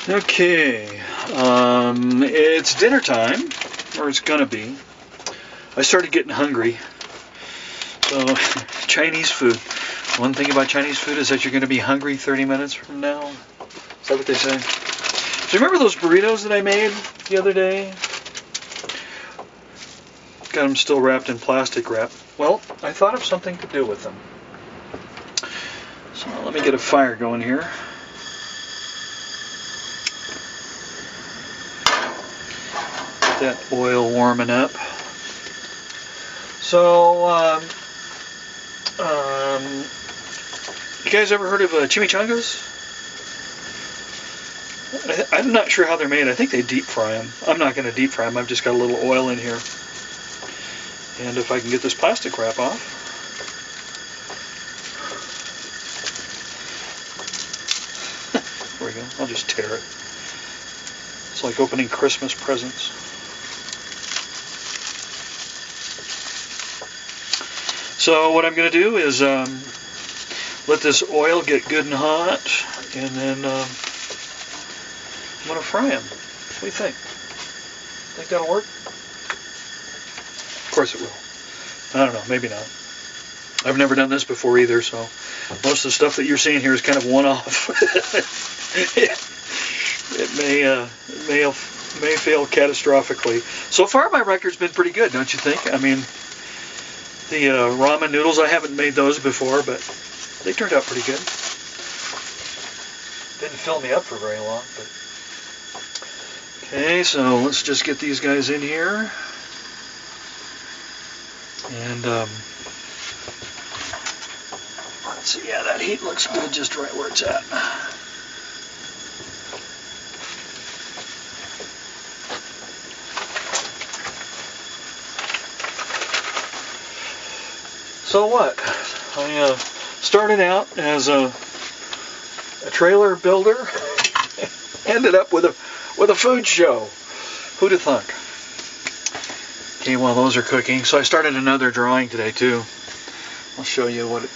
Okay, it's dinner time, or it's gonna be. I started getting hungry, so Chinese food. One thing about Chinese food is that you're gonna be hungry 30 minutes from now. Is that what they say? Do you remember those burritos that I made the other day? Got them still wrapped in plastic wrap. Well, I thought of something to do with them. So let me get a fire going here. That oil warming up. So, you guys ever heard of chimichangas? I'm not sure how they're made. I think they deep fry them. I'm not going to deep fry them. I've just got a little oil in here. And if I can get this plastic wrap off. There we go. I'll just tear it. It's like opening Christmas presents. So what I'm going to do is let this oil get good and hot, and then I'm going to fry them. What do you think? Think that'll work? Of course it will. I don't know, maybe not. I've never done this before either, so most of the stuff that you're seeing here is kind of one-off. It may fail catastrophically. So far my record's been pretty good, don't you think? I mean, the ramen noodles, I haven't made those before, but they turned out pretty good. Didn't fill me up for very long, but... Okay, so let's just get these guys in here. And, let's see, yeah, that heat looks good just right where it's at. So what? I started out as a trailer builder, ended up with a food show. Who'd have thunk? Okay, while those are cooking, so I started another drawing today too. I'll show you what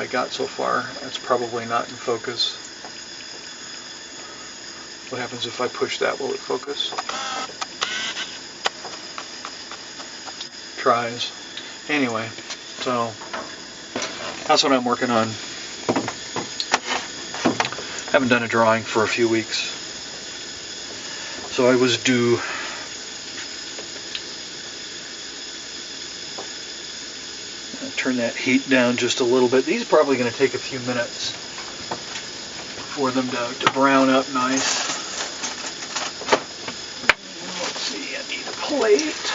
I got so far. It's probably not in focus. What happens if I push that? Will it focus? Tries. Anyway. So, that's what I'm working on. Haven't done a drawing for a few weeks. So I was due. Turn that heat down just a little bit. These are probably going to take a few minutes for them to brown up nice. Let's see, I need a plate.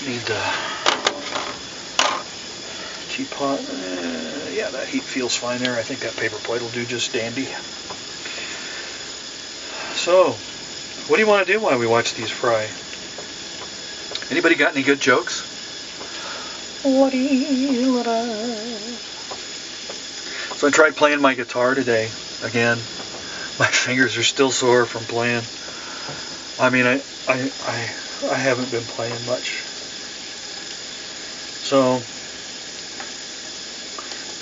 Need the teapot. Yeah, that heat feels fine there. I think that paper plate will do just dandy. So, what do you want to do while we watch these fry? Anybody got any good jokes? So I tried playing my guitar today again. My fingers are still sore from playing. I mean, I haven't been playing much. So,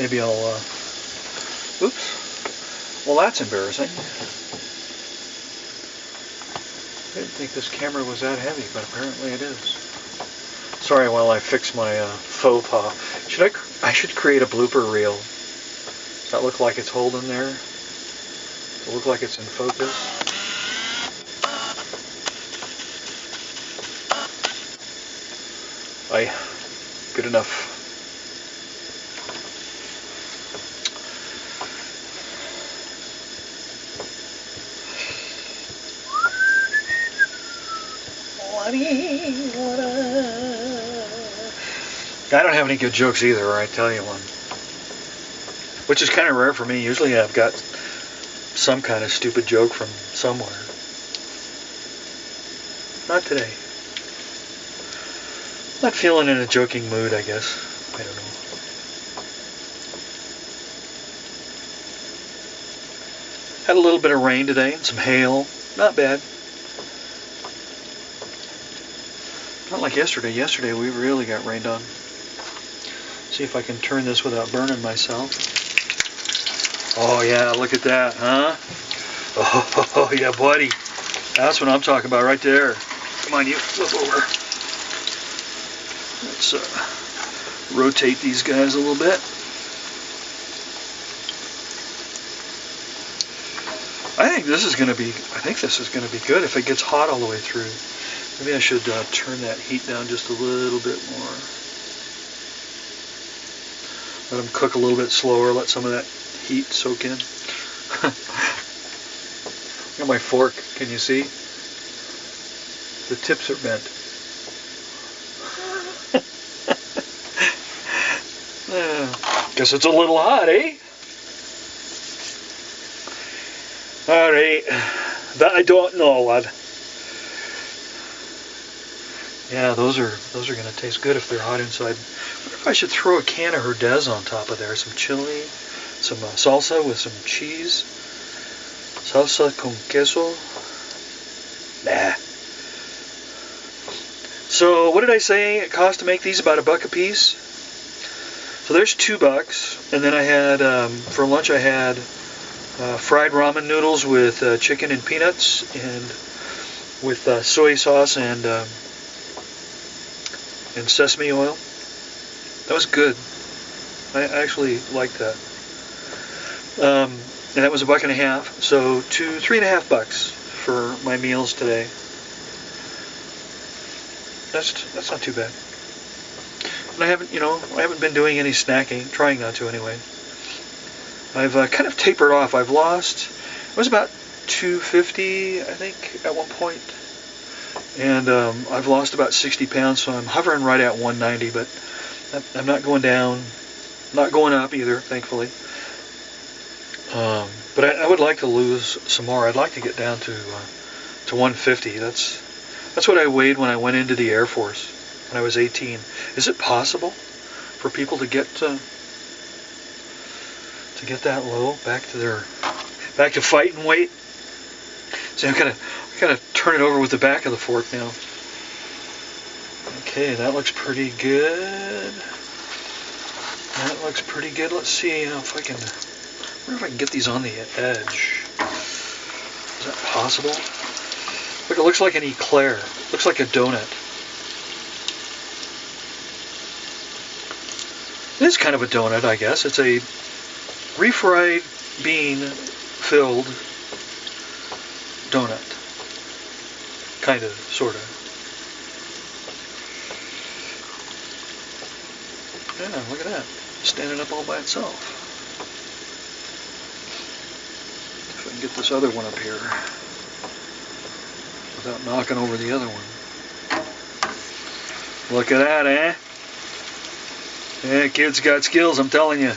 maybe I'll, oops, well that's embarrassing. I didn't think this camera was that heavy, but apparently it is. Sorry while I fix my faux pas. I should create a blooper reel. Does that look like it's holding there? Does it look like it's in focus? Good enough. I don't have any good jokes either, or I'd tell you one. Which is kind of rare for me. Usually I've got some kind of stupid joke from somewhere. Not today. Not feeling in a joking mood, I guess. I don't know. Had a little bit of rain today and some hail. Not bad. Not like yesterday. Yesterday we really got rained on. See if I can turn this without burning myself. Oh yeah, look at that, huh? Oh yeah, buddy. That's what I'm talking about right there. Come on, you flip over. Let's rotate these guys a little bit. I think this is going to be good if it gets hot all the way through. Maybe I should turn that heat down just a little bit more. Let them cook a little bit slower. Let some of that heat soak in. Look at my fork. Can you see? The tips are bent. Guess it's a little hot, eh? Alright. That I don't know, lad. Yeah, those are going to taste good if they're hot inside. I wonder if I should throw a can of Herdez on top of there. Some chili, some salsa with some cheese. Salsa con queso. Nah. So, what did I say it cost to make these? About $1 a piece? So there's $2. And then I had, for lunch I had fried ramen noodles with chicken and peanuts and with soy sauce and sesame oil. That was good. I actually liked that. And that was $1.50. So $3.50 for my meals today. That's not too bad. And I haven't been doing any snacking, trying not to anyway. I've kind of tapered off. I've lost, it was about 250, I think, at one point. And I've lost about 60 pounds, so I'm hovering right at 190, but I'm not going down, not going up either, thankfully. But I would like to lose some more. I'd like to get down to 150. That's what I weighed when I went into the Air Force when I was 18. Is it possible for people to get that low, back to fighting weight? See, I gotta turn it over with the back of the fork now. Okay, that looks pretty good. That looks pretty good. Let's see if I can. I wonder if I can get these on the edge. Is that possible? Look, it looks like an eclair. It looks like a donut. It is kind of a donut, I guess. It's a refried bean-filled donut. Kind of, sort of. Yeah, look at that. Standing up all by itself. If I can get this other one up here without knocking over the other one. Look at that, eh? Yeah, kid's got skills, I'm telling you.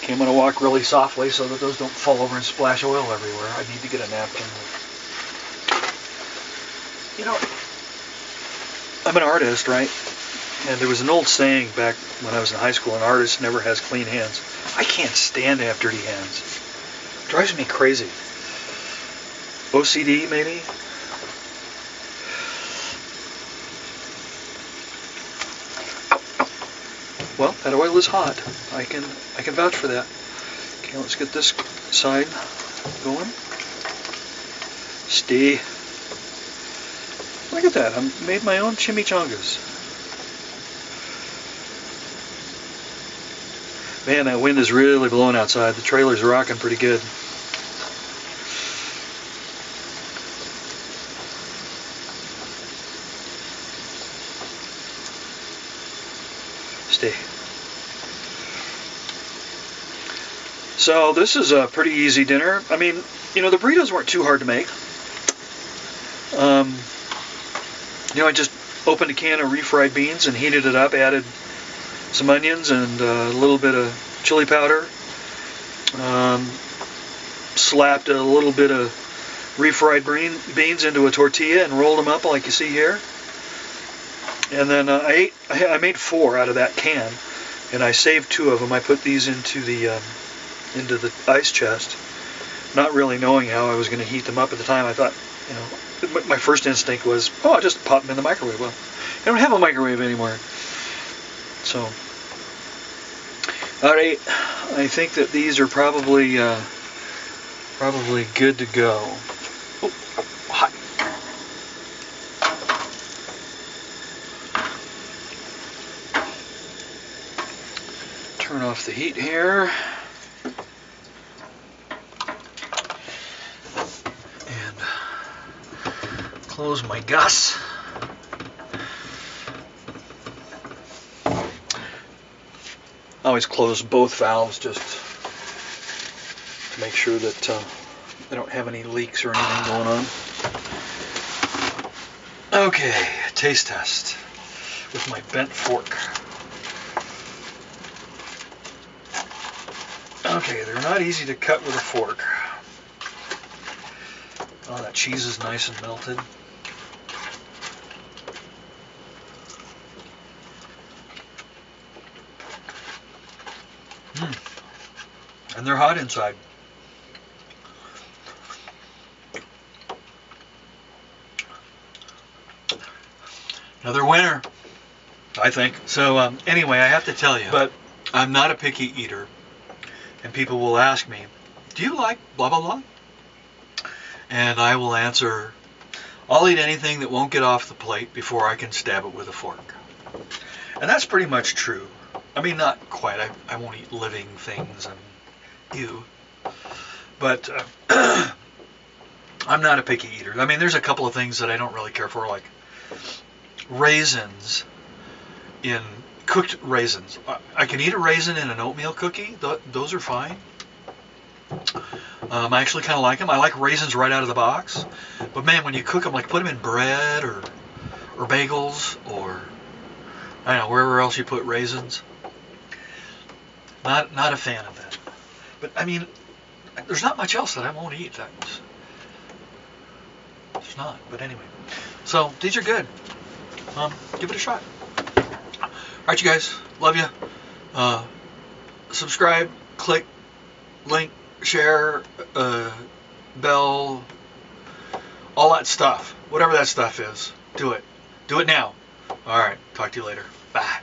Okay, I'm going to walk really softly so that those don't fall over and splash oil everywhere. I need to get a napkin. You know, I'm an artist, right? And there was an old saying back when I was in high school, an artist never has clean hands. I can't stand to have dirty hands. It drives me crazy. OCD, maybe? Well, that oil is hot. I can vouch for that. Okay, let's get this side going. Stay. Look at that. I made my own chimichangas. Man, that wind is really blowing outside. The trailer's rocking pretty good. Stay. So this is a pretty easy dinner. I mean, you know, the burritos weren't too hard to make. You know, I just opened a can of refried beans and heated it up, added some onions and a little bit of chili powder. Slapped a little bit of refried beans into a tortilla and rolled them up like you see here. And then I made 4 out of that can, and I saved 2 of them. I put these into the ice chest, not really knowing how I was going to heat them up at the time. I thought You know, my first instinct was, oh, I'll just pop them in the microwave. Well, I don't have a microwave anymore. So, all right, I think that these are probably good to go. Oh, hot. Turn off the heat here. And close my gas. I always close both valves just to make sure that I don't have any leaks or anything going on. Okay, taste test with my bent fork. Okay, they're not easy to cut with a fork. Oh, that cheese is nice and melted. And they're hot inside. Another winner, I think. So anyway, I have to tell you, but I'm not a picky eater. And people will ask me, do you like blah, blah, blah? And I will answer, I'll eat anything that won't get off the plate before I can stab it with a fork. And that's pretty much true. I mean, not quite. I won't eat living things and ew. But I'm not a picky eater. I mean, there's a couple of things that I don't really care for, like raisins in cooked raisins. I can eat a raisin in an oatmeal cookie. Those are fine. I actually kind of like them. I like raisins right out of the box. But man, when you cook them, like put them in bread or bagels or I don't know, wherever else you put raisins. Not a fan of that. But I mean, there's not much else that I won't eat. There's not. But anyway, so these are good. Give it a shot. All right, you guys. Love you. Subscribe, click, link, share, bell, all that stuff. Whatever that stuff is, do it. Do it now. All right. Talk to you later. Bye.